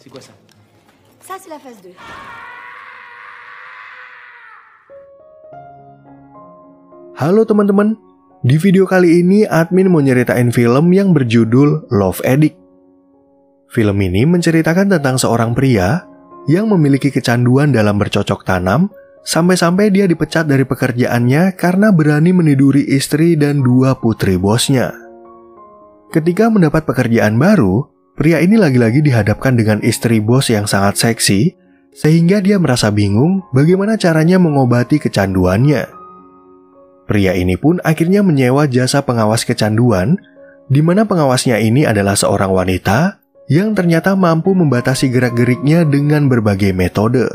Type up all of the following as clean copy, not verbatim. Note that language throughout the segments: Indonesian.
C'est quoi ça? Ça, c'est la phase 2. Halo teman-teman, di video kali ini admin mau nyeritain film yang berjudul Love Addict. Film ini menceritakan tentang seorang pria yang memiliki kecanduan dalam bercocok tanam, sampai-sampai dia dipecat dari pekerjaannya karena berani meniduri istri dan 2 putri bosnya. Ketika mendapat pekerjaan baru, pria ini lagi-lagi dihadapkan dengan istri bos yang sangat seksi, sehingga dia merasa bingung bagaimana caranya mengobati kecanduannya. Pria ini pun akhirnya menyewa jasa pengawas kecanduan, di mana pengawasnya ini adalah seorang wanita yang ternyata mampu membatasi gerak-geriknya dengan berbagai metode.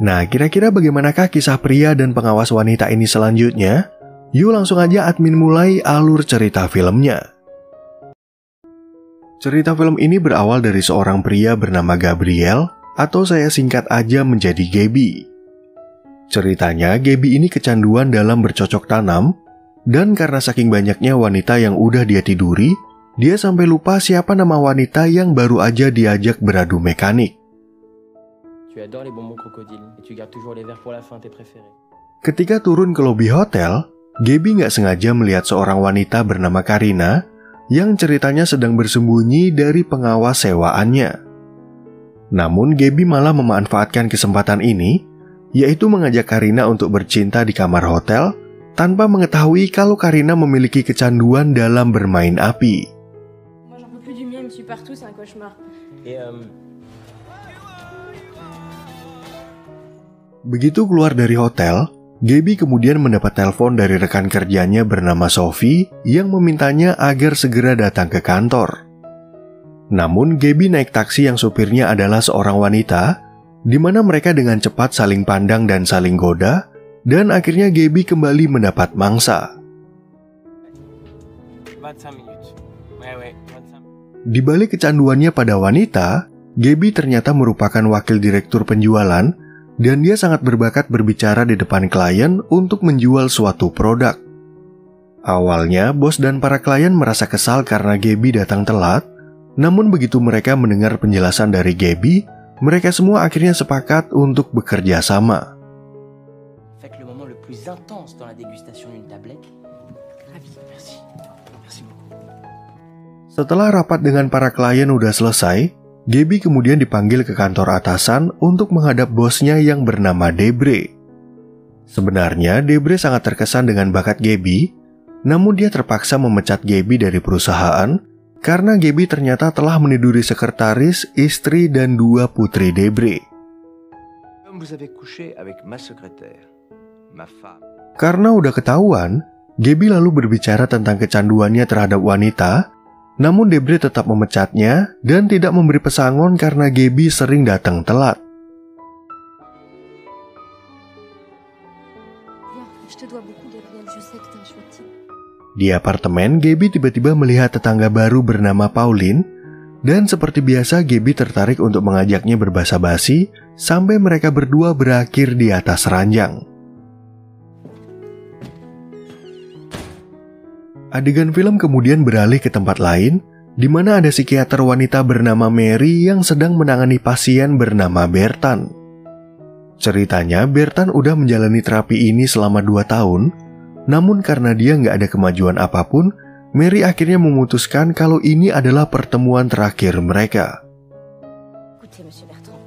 Nah, kira-kira bagaimanakah kisah pria dan pengawas wanita ini selanjutnya? Yuk langsung aja admin mulai alur cerita filmnya. Cerita film ini berawal dari seorang pria bernama Gabriel, atau saya singkat aja menjadi Gaby. Ceritanya, Gaby ini kecanduan dalam bercocok tanam, dan karena saking banyaknya wanita yang udah dia tiduri, dia sampai lupa siapa nama wanita yang baru aja diajak beradu mekanik. Tu adores les bonbons crocodiles et tu gardes toujours les verres pour la fin tes préférés. Ketika turun ke lobi hotel, Gaby nggak sengaja melihat seorang wanita bernama Karina yang ceritanya sedang bersembunyi dari pengawas sewaannya. Namun Gaby malah memanfaatkan kesempatan ini, yaitu mengajak Karina untuk bercinta di kamar hotel tanpa mengetahui kalau Karina memiliki kecanduan dalam bermain api. Moi, j'en peux plus du mien, il me suit partout, c'est un cauchemar. Et Begitu keluar dari hotel, Gaby kemudian mendapat telepon dari rekan kerjanya bernama Sophie yang memintanya agar segera datang ke kantor. Namun Gaby naik taksi yang supirnya adalah seorang wanita, di mana mereka dengan cepat saling pandang dan saling goda, dan akhirnya Gaby kembali mendapat mangsa. 25 minutes. Ouais, 25. Di balik kecanduannya pada wanita, Gaby ternyata merupakan wakil direktur penjualan, dan dia sangat berbakat berbicara di depan klien untuk menjual suatu produk. Awalnya, bos dan para klien merasa kesal karena Gaby datang telat, namun begitu mereka mendengar penjelasan dari Gaby, mereka semua akhirnya sepakat untuk bekerja sama. Faites le moment le plus intense dans la dégustation d'une tablette. Ravi. Merci. Merci beaucoup. Setelah rapat dengan para klien udah selesai, Gaby kemudian dipanggil ke kantor atasan untuk menghadap bosnya yang bernama Debre. Sebenarnya Debre sangat terkesan dengan bakat Gaby, namun dia terpaksa memecat Gaby dari perusahaan karena Gaby ternyata telah meniduri sekretaris, istri, dan 2 putri Debre. Comme vous avez couché avec ma secrétaire, ma femme. Karena udah ketahuan, Gaby lalu berbicara tentang kecanduannya terhadap wanita, namun Debre tetap memecatnya dan tidak memberi pesangon karena Gaby sering datang telat. Viens, je te dois beaucoup, Gabriel. Je sais que t'es un chouette type. Di apartemen, Gaby tiba-tiba melihat tetangga baru bernama Pauline, dan seperti biasa Gaby tertarik untuk mengajaknya berbasa-basi sampai mereka berdua berakhir di atas ranjang. Adegan film kemudian beralih ke tempat lain, di mana ada psikiater wanita bernama Mary yang sedang menangani pasien bernama Bertan. Ceritanya, Bertan udah menjalani terapi ini selama 2 tahun, namun karena dia nggak ada kemajuan apapun, Mary akhirnya memutuskan kalau ini adalah pertemuan terakhir mereka. Écoutez, monsieur Bertrand,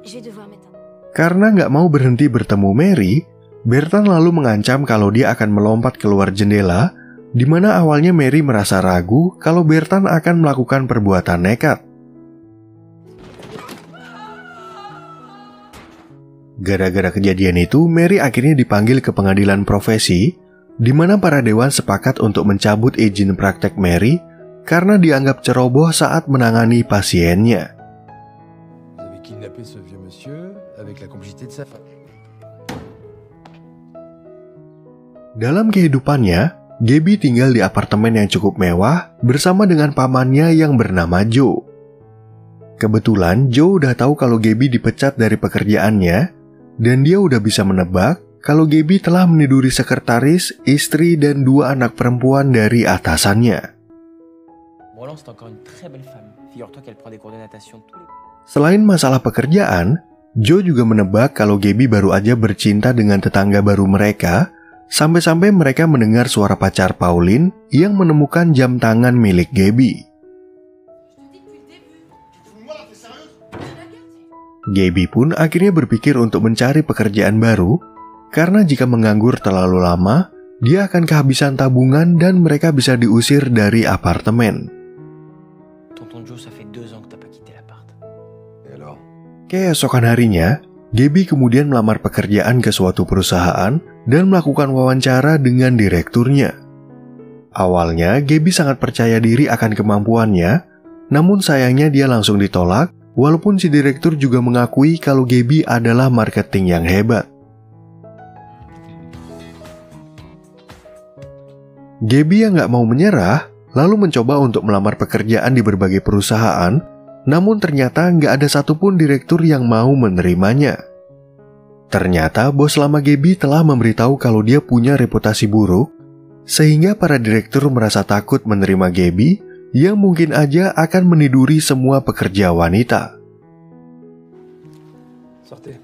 je vais devoir m'éteindre. Karena nggak mau berhenti bertemu Mary, Bertan lalu mengancam kalau dia akan melompat keluar jendela, di mana awalnya Mary merasa ragu kalau Bertan akan melakukan perbuatan nekat. Gara-gara kejadian itu, Mary akhirnya dipanggil ke pengadilan profesi, di mana para dewan sepakat untuk mencabut izin praktek Mary karena dianggap ceroboh saat menangani pasiennya. Vous avez kidnappé ce vieux monsieur avec la complicité de sa femme. Dalam kehidupannya, Gaby tinggal di apartemen yang cukup mewah bersama dengan pamannya yang bernama Joe. Kebetulan Joe udah tahu kalau Gaby dipecat dari pekerjaannya, dan dia udah bisa menebak kalau Gaby telah meniduri sekretaris, istri, dan 2 anak perempuan dari atasannya. Roland, c'est encore une très belle femme. Figure-toi qu'elle prend des cours de natation tous les... Selain masalah pekerjaan, Joe juga menebak kalau Gabby baru aja bercinta dengan tetangga baru mereka, sampai-sampai mereka mendengar suara pacar Pauline yang menemukan jam tangan milik Gabby. Gabby pun akhirnya berpikir untuk mencari pekerjaan baru, karena jika menganggur terlalu lama, dia akan kehabisan tabungan dan mereka bisa diusir dari apartemen. Tonton Joe, ça fait 2 ans que t'as pas quitté l'appart. Et alors? Keesokan harinya, Gabby kemudian melamar pekerjaan ke suatu perusahaan dan melakukan wawancara dengan direkturnya. Awalnya, Gabby sangat percaya diri akan kemampuannya, namun sayangnya dia langsung ditolak, walaupun si direktur juga mengakui kalau Gabby adalah marketing yang hebat. Gabby yang gak mau menyerah, lalu mencoba untuk melamar pekerjaan di berbagai perusahaan, namun ternyata gak ada satupun direktur yang mau menerimanya. Ternyata bos lama Gabby telah memberitahu kalau dia punya reputasi buruk, sehingga para direktur merasa takut menerima Gabby yang mungkin aja akan meniduri semua pekerja wanita. Sortez.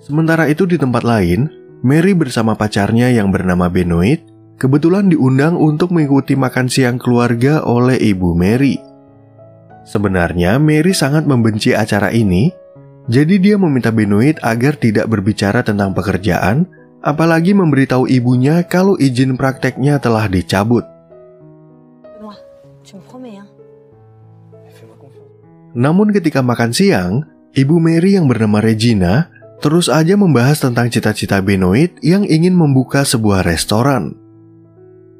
Sementara itu di tempat lain, Mary bersama pacarnya yang bernama Benoit kebetulan diundang untuk mengikuti makan siang keluarga oleh ibu Mary. Sebenarnya Mary sangat membenci acara ini, jadi dia meminta Benoit agar tidak berbicara tentang pekerjaan, apalagi memberitahu ibunya kalau izin prakteknya telah dicabut. Namun ketika makan siang, ibu Mary yang bernama Regina terus aja membahas tentang cita-cita Benoit yang ingin membuka sebuah restoran.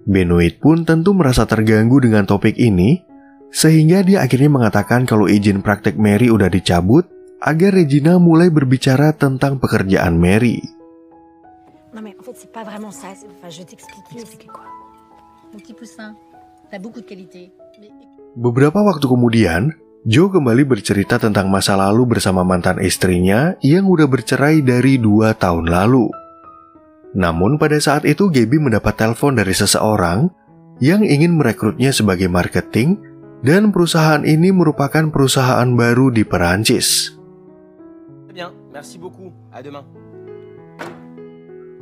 Benoit pun tentu merasa terganggu dengan topik ini, sehingga dia akhirnya mengatakan kalau izin praktek Mary udah dicabut, agar Regina mulai berbicara tentang pekerjaan Mary. Non mais en fait c'est pas vraiment ça, enfin je t'explique. Expliquez quoi? Mon petit poussin, t'as beaucoup de qualité. Beberapa waktu kemudian, Joe kembali bercerita tentang masa lalu bersama mantan istrinya yang udah bercerai dari 2 tahun lalu. Namun pada saat itu Gabby mendapat telepon dari seseorang yang ingin merekrutnya sebagai marketing, dan perusahaan ini merupakan perusahaan baru di Perancis. Bien, merci beaucoup. À demain.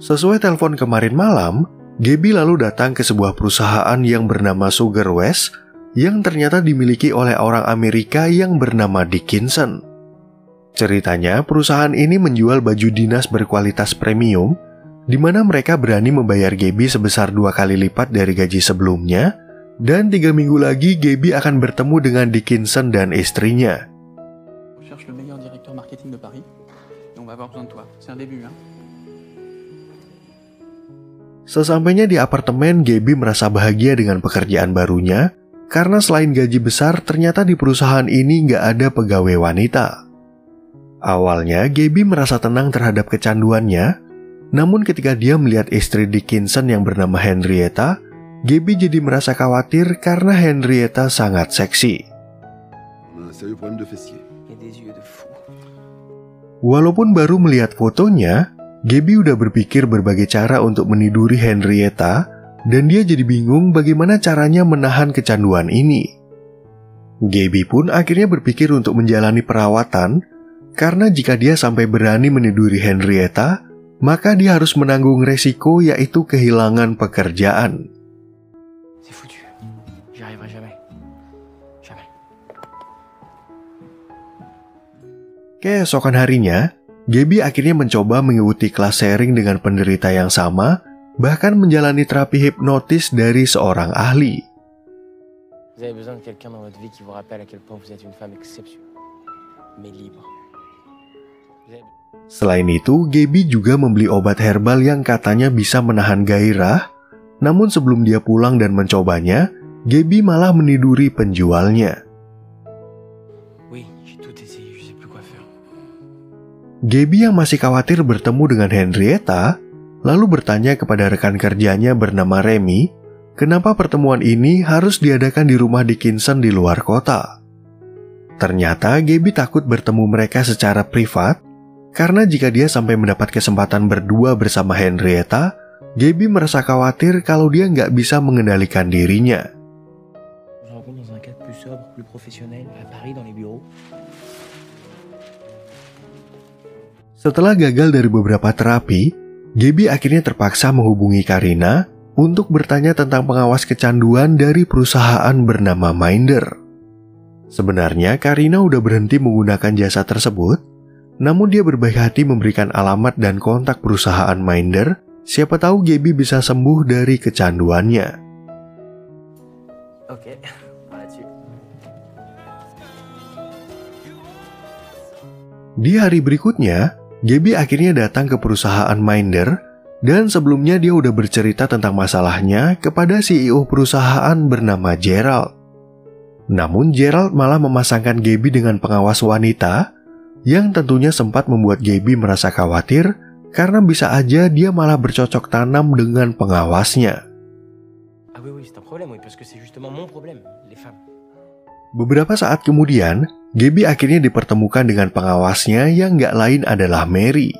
Sesuai telepon kemarin malam, Gabby lalu datang ke sebuah perusahaan yang bernama Sugar West yang ternyata dimiliki oleh orang Amerika yang bernama Dickinson. Ceritanya, perusahaan ini menjual baju dinas berkualitas premium, di mana mereka berani membayar Gabby sebesar 2 kali lipat dari gaji sebelumnya, dan 3 minggu lagi Gabby akan bertemu dengan Dickinson dan istrinya. On cherche le meilleur directeur marketing de Paris, et on va avoir besoin de toi. C'est un début, hein. Sesampainya di apartemen, Gabby merasa bahagia dengan pekerjaan barunya, karena selain gaji besar, ternyata di perusahaan ini nggak ada pegawai wanita. Awalnya, Gabby merasa tenang terhadap kecanduannya, namun ketika dia melihat istri Dickinson yang bernama Henrietta, Gabby jadi merasa khawatir karena Henrietta sangat seksi. Walaupun baru melihat fotonya, Gabby udah berpikir berbagai cara untuk meniduri Henrietta, dan dia jadi bingung bagaimana caranya menahan kecanduan ini. Gabby pun akhirnya berpikir untuk menjalani perawatan, karena jika dia sampai berani meniduri Henrietta, maka dia harus menanggung resiko yaitu kehilangan pekerjaan. C'est foutu. J'y arriverai jamais. Jamais. Keesokan harinya, Gabby akhirnya mencoba mengikuti kelas sharing dengan penderita yang sama, bahkan menjalani terapi hipnotis dari seorang ahli. Vous avez besoin de quelqu'un dans votre vie qui vous rappelle à quel point vous êtes une femme exceptionnelle, mais libre. Selain itu, Gabby juga membeli obat herbal yang katanya bisa menahan gairah, namun sebelum dia pulang dan mencobanya, Gabby malah meniduri penjualnya. Oui, j'ai tout essayé, je sais plus quoi faire. Gabby yang masih khawatir bertemu dengan Henrietta, lalu bertanya kepada rekan kerjanya bernama Remy, kenapa pertemuan ini harus diadakan di rumah Dickinson di luar kota. Ternyata Gabby takut bertemu mereka secara privat, karena jika dia sampai mendapat kesempatan berdua bersama Henrietta, Gabby merasa khawatir kalau dia nggak bisa mengendalikan dirinya. cadre plus sobre, plus professionnel, à Paris dans les bureaux. Setelah gagal dari beberapa terapi, Gaby akhirnya terpaksa menghubungi Karina untuk bertanya tentang pengawas kecanduan dari perusahaan bernama Minder. Sebenarnya Karina udah berhenti menggunakan jasa tersebut, namun dia berbaik hati memberikan alamat dan kontak perusahaan Minder, siapa tahu Gaby bisa sembuh dari kecanduannya. Ok, là-dessus. Di hari berikutnya, Gaby akhirnya datang ke perusahaan Minder dan sebelumnya dia udah bercerita tentang masalahnya kepada CEO perusahaan bernama Gerald. Namun Gerald malah memasangkan Gaby dengan pengawas wanita yang tentunya sempat membuat Gaby merasa khawatir karena bisa aja dia malah bercocok tanam dengan pengawasnya. Ah oui, c'est un problème, oui, parce que c'est justement mon problème, les femmes. Beberapa saat kemudian, Gaby akhirnya dipertemukan dengan pengawasnya yang gak lain adalah Mary.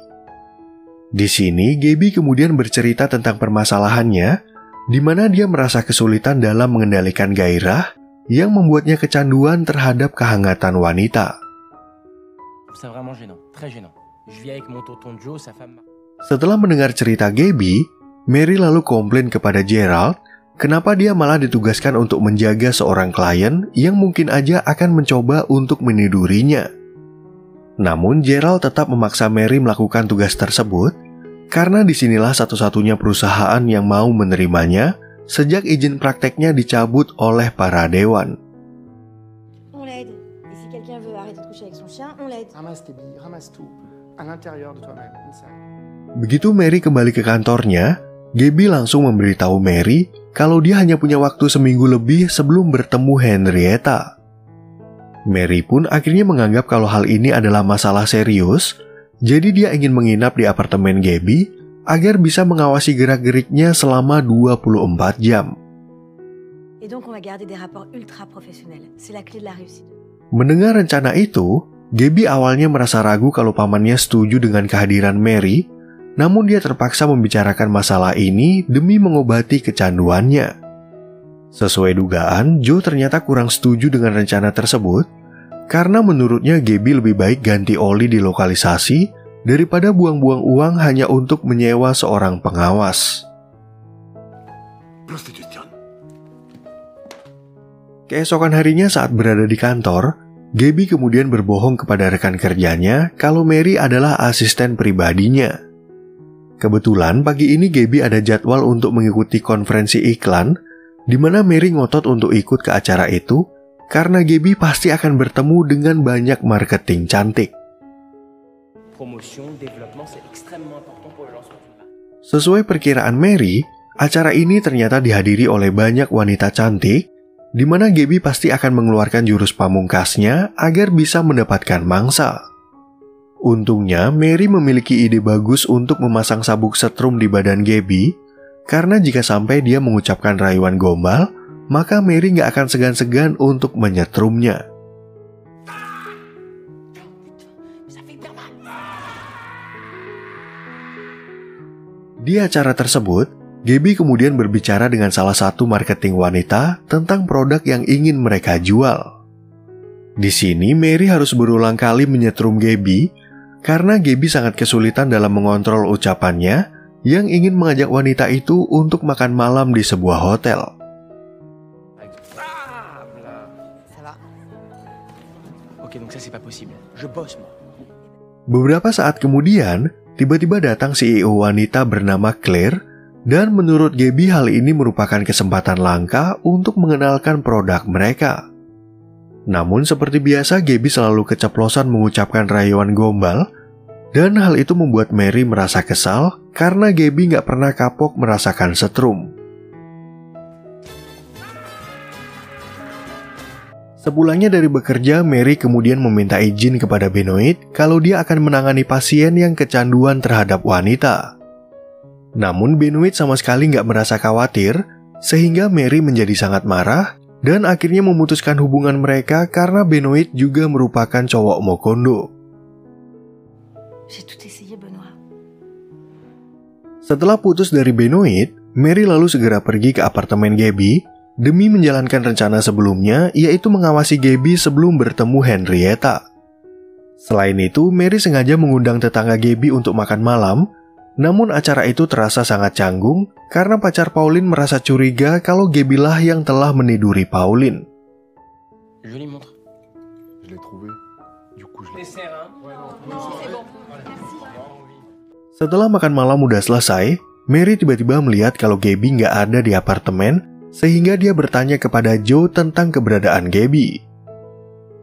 Di sini, Gaby kemudian bercerita tentang permasalahannya, di mana dia merasa kesulitan dalam mengendalikan gairah yang membuatnya kecanduan terhadap kehangatan wanita. C'est vraiment gênant, très gênant. Je vis avec mon tonton Joe, sa femme. Setelah mendengar cerita Gaby, Mary lalu komplain kepada Gerald kenapa dia malah ditugaskan untuk menjaga seorang klien yang mungkin aja akan mencoba untuk menidurinya. Namun Gerald tetap memaksa Mary melakukan tugas tersebut karena disinilah satu-satunya perusahaan yang mau menerimanya sejak izin prakteknya dicabut oleh para dewan. On l'aide. Et si quelqu'un veut arrêter de coucher avec son chien, on l'aide. Ramasse tes billes, ramasse tout. À l'intérieur de toi-même, inside. Begitu Mary kembali ke kantornya, Gaby langsung memberitahu Mary kalau dia hanya punya waktu seminggu lebih sebelum bertemu Henrietta. Mary pun akhirnya menganggap kalau hal ini adalah masalah serius, jadi dia ingin menginap di apartemen Gaby agar bisa mengawasi gerak-geriknya selama 24 jam. Et donc on va garder des rapports ultra professionnels. C'est la clé de la réussite. Mendengar rencana itu, Gaby awalnya merasa ragu kalau pamannya setuju dengan kehadiran Mary, namun dia terpaksa membicarakan masalah ini demi mengobati kecanduannya. Sesuai dugaan, Joe ternyata kurang setuju dengan rencana tersebut, karena menurutnya Gaby lebih baik ganti oli di lokalisasi daripada buang-buang uang hanya untuk menyewa seorang pengawas. Keesokan harinya saat berada di kantor, Gaby kemudian berbohong kepada rekan kerjanya kalau Mary adalah asisten pribadinya. Kebetulan pagi ini Gaby ada jadwal untuk mengikuti konferensi iklan, di mana Mary ngotot untuk ikut ke acara itu, karena Gaby pasti akan bertemu dengan banyak marketing cantik. Promotion, développement, c'est extrêmement important pour le lancement d'une marque. Sesuai perkiraan Mary, acara ini ternyata dihadiri oleh banyak wanita cantik, di mana Gaby pasti akan mengeluarkan jurus pamungkasnya agar bisa mendapatkan mangsa. Untungnya, Mary memiliki ide bagus untuk memasang sabuk setrum di badan Gaby, karena jika sampai dia mengucapkan rayuan gombal, maka Mary nggak akan segan-segan untuk menyetrumnya. Di acara tersebut, Gaby kemudian berbicara dengan salah satu marketing wanita tentang produk yang ingin mereka jual. Di sini, Mary harus berulang kali menyetrum Gaby, karena Gaby sangat kesulitan dalam mengontrol ucapannya yang ingin mengajak wanita itu untuk makan malam di sebuah hotel. Ok, donc ça c'est pas possible. Je bosse moi. Beberapa saat kemudian, tiba-tiba datang CEO wanita bernama Claire, dan menurut Gaby hal ini merupakan kesempatan langka untuk mengenalkan produk mereka. Namun seperti biasa Gaby selalu keceplosan mengucapkan rayuan gombal, dan hal itu membuat Mary merasa kesal karena Gaby nggak pernah kapok merasakan setrum. Sepulangnya dari bekerja, Mary kemudian meminta izin kepada Benoit kalau dia akan menangani pasien yang kecanduan terhadap wanita. Namun Benoit sama sekali nggak merasa khawatir, sehingga Mary menjadi sangat marah dan akhirnya memutuskan hubungan mereka karena Benoit juga merupakan cowok Mokondo. J'ai tout essayé, Benoît. Setelah putus dari Benoit, Mary lalu segera pergi ke apartemen Gaby demi menjalankan rencana sebelumnya, yaitu mengawasi Gabby sebelum bertemu Henrietta. Selain itu, Mary sengaja mengundang tetangga Gabby untuk makan malam, namun acara itu terasa sangat canggung karena pacar Pauline merasa curiga kalau Gabby lah yang telah meniduri Pauline. Jolie montre. Je l'ai trouvé. Du coup, je l'ai... Setelah makan malam udah selesai, Mary tiba-tiba melihat kalau Gabby nggak ada di apartemen, sehingga dia bertanya kepada Joe tentang keberadaan Gabby.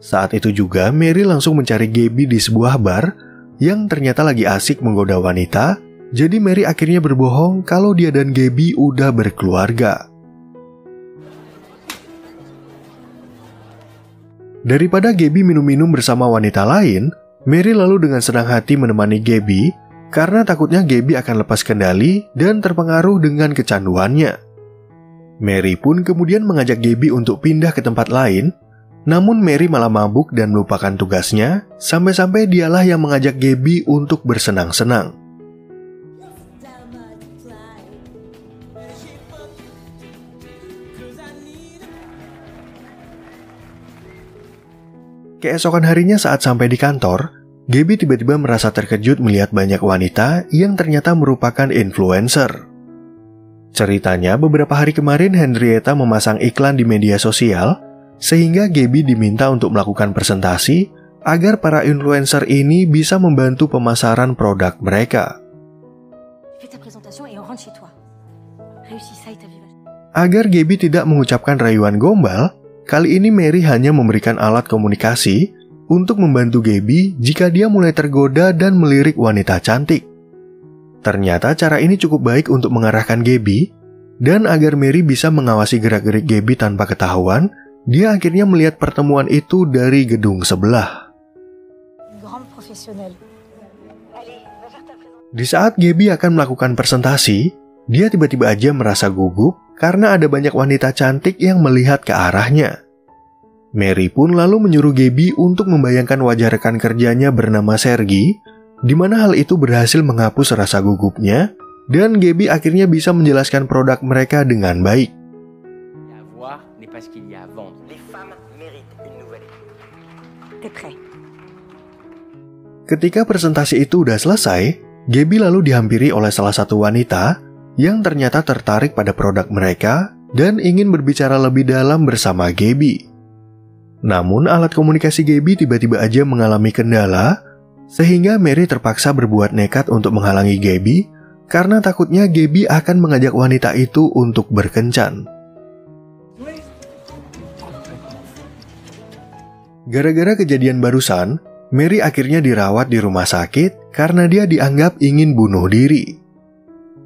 Saat itu juga Mary langsung mencari Gabby di sebuah bar yang ternyata lagi asik menggoda wanita, jadi Mary akhirnya berbohong kalau dia dan Gabby udah berkeluarga. Daripada Gabby minum-minum bersama wanita lain, Mary lalu dengan senang hati menemani Gabby karena takutnya Gabby akan lepas kendali dan terpengaruh dengan kecanduannya. Mary pun kemudian mengajak Gabby untuk pindah ke tempat lain, namun Mary malah mabuk dan melupakan tugasnya, sampai-sampai dialah yang mengajak Gabby untuk bersenang-senang. Keesokan harinya saat sampai di kantor, Gabby tiba-tiba merasa terkejut melihat banyak wanita yang ternyata merupakan influencer. Ceritanya, beberapa hari kemarin Henrietta memasang iklan di media sosial, sehingga Gabby diminta untuk melakukan presentasi agar para influencer ini bisa membantu pemasaran produk mereka. Agar Gabby tidak mengucapkan rayuan gombal, kali ini Mary hanya memberikan alat komunikasi untuk membantu Gabby jika dia mulai tergoda dan melirik wanita cantik. Ternyata cara ini cukup baik untuk mengarahkan Gabby, dan agar Mary bisa mengawasi gerak-gerik Gabby tanpa ketahuan, dia akhirnya melihat pertemuan itu dari gedung sebelah. Di saat Gabby akan melakukan presentasi, dia tiba-tiba aja merasa gugup karena ada banyak wanita cantik yang melihat ke arahnya. Mary pun lalu menyuruh Gabby untuk membayangkan wajah rekan kerjanya bernama Sergi, di mana hal itu berhasil menghapus rasa gugupnya, dan Gabby akhirnya bisa menjelaskan produk mereka dengan baik. Ketika presentasi itu udah selesai, Gabby lalu dihampiri oleh salah satu wanita yang ternyata tertarik pada produk mereka dan ingin berbicara lebih dalam bersama Gabby. Namun alat komunikasi Gabby tiba-tiba aja mengalami kendala, sehingga Mary terpaksa berbuat nekat untuk menghalangi Gabby karena takutnya Gabby akan mengajak wanita itu untuk berkencan. Gara-gara kejadian barusan, Mary akhirnya dirawat di rumah sakit karena dia dianggap ingin bunuh diri.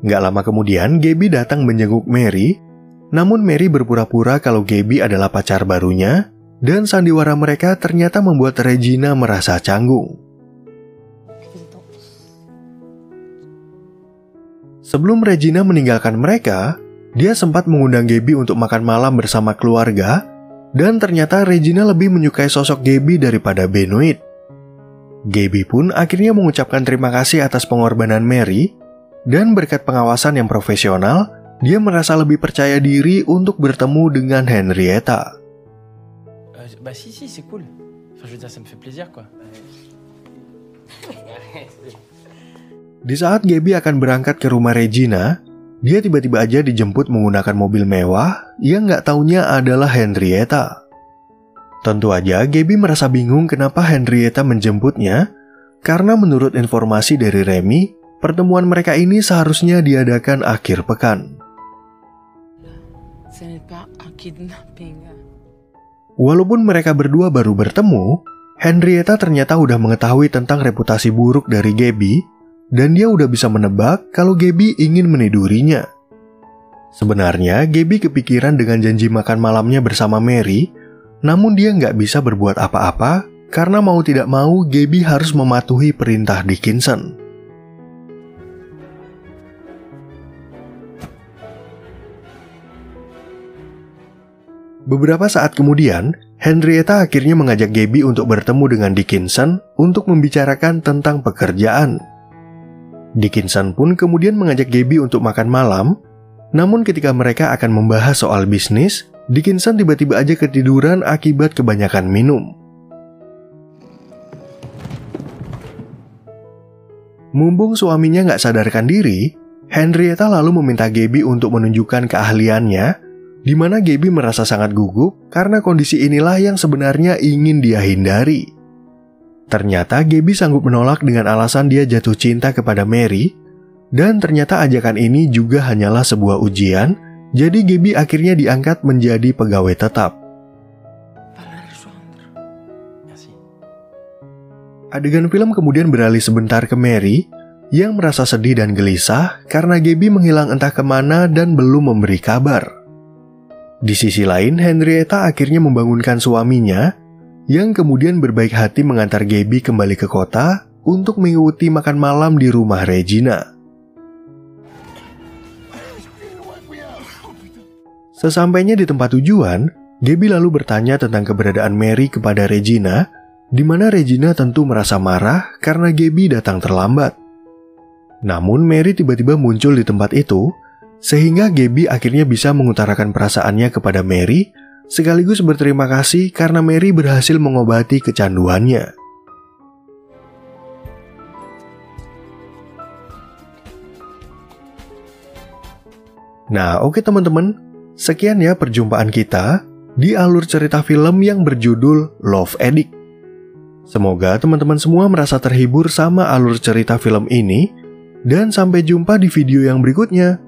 Nggak lama kemudian, Gabby datang menjenguk Mary, namun Mary berpura-pura kalau Gabby adalah pacar barunya, dan sandiwara mereka ternyata membuat Regina merasa canggung. Sebelum Regina meninggalkan mereka, dia sempat mengundang Gabby untuk makan malam bersama keluarga, dan ternyata Regina lebih menyukai sosok Gabby daripada Benoit. Gabby pun akhirnya mengucapkan terima kasih atas pengorbanan Mary, dan berkat pengawasan yang profesional, dia merasa lebih percaya diri untuk bertemu dengan Henrietta. Si, c'est cool. Enfin, je veux dire, ça me fait plaisir, quoi. Di saat Gabby akan berangkat ke rumah Regina, dia tiba-tiba aja dijemput menggunakan mobil mewah yang nggak taunya adalah Henrietta. Tentu aja Gabby merasa bingung kenapa Henrietta menjemputnya, karena menurut informasi dari Remy, pertemuan mereka ini seharusnya diadakan akhir pekan. Walaupun mereka berdua baru bertemu, Henrietta ternyata udah mengetahui tentang reputasi buruk dari Gabby, dan dia udah bisa menebak kalau Gabby ingin menidurinya. Sebenarnya, Gabby kepikiran dengan janji makan malamnya bersama Mary, namun dia nggak bisa berbuat apa-apa, karena mau tidak mau Gabby harus mematuhi perintah Dickinson. Beberapa saat kemudian, Henrietta akhirnya mengajak Gabby untuk bertemu dengan Dickinson untuk membicarakan tentang pekerjaan. Dickinson pun kemudian mengajak Gabby untuk makan malam, namun ketika mereka akan membahas soal bisnis, Dickinson tiba-tiba aja ketiduran akibat kebanyakan minum. Mumpung suaminya nggak sadarkan diri, Henrietta lalu meminta Gaby untuk menunjukkan keahliannya, di mana Gaby merasa sangat gugup karena kondisi inilah yang sebenarnya ingin dia hindari. Ternyata Gaby sanggup menolak dengan alasan dia jatuh cinta kepada Mary, dan ternyata ajakan ini juga hanyalah sebuah ujian, jadi Gaby akhirnya diangkat menjadi pegawai tetap. Adegan film kemudian beralih sebentar ke Mary, yang merasa sedih dan gelisah karena Gaby menghilang entah kemana dan belum memberi kabar. Di sisi lain, Henrietta akhirnya membangunkan suaminya, yang kemudian berbaik hati mengantar Gaby kembali ke kota untuk mengikuti makan malam di rumah Regina. Sesampainya di tempat tujuan, Gaby lalu bertanya tentang keberadaan Mary kepada Regina, di mana Regina tentu merasa marah karena Gaby datang terlambat. Namun Mary tiba-tiba muncul di tempat itu, sehingga Gaby akhirnya bisa mengutarakan perasaannya kepada Mary, sekaligus berterima kasih karena Mary berhasil mengobati kecanduannya. Nah, oke teman-teman, sekian ya perjumpaan kita di alur cerita film yang berjudul Love Addict. Semoga teman-teman semua merasa terhibur sama alur cerita film ini, dan sampai jumpa di video yang berikutnya.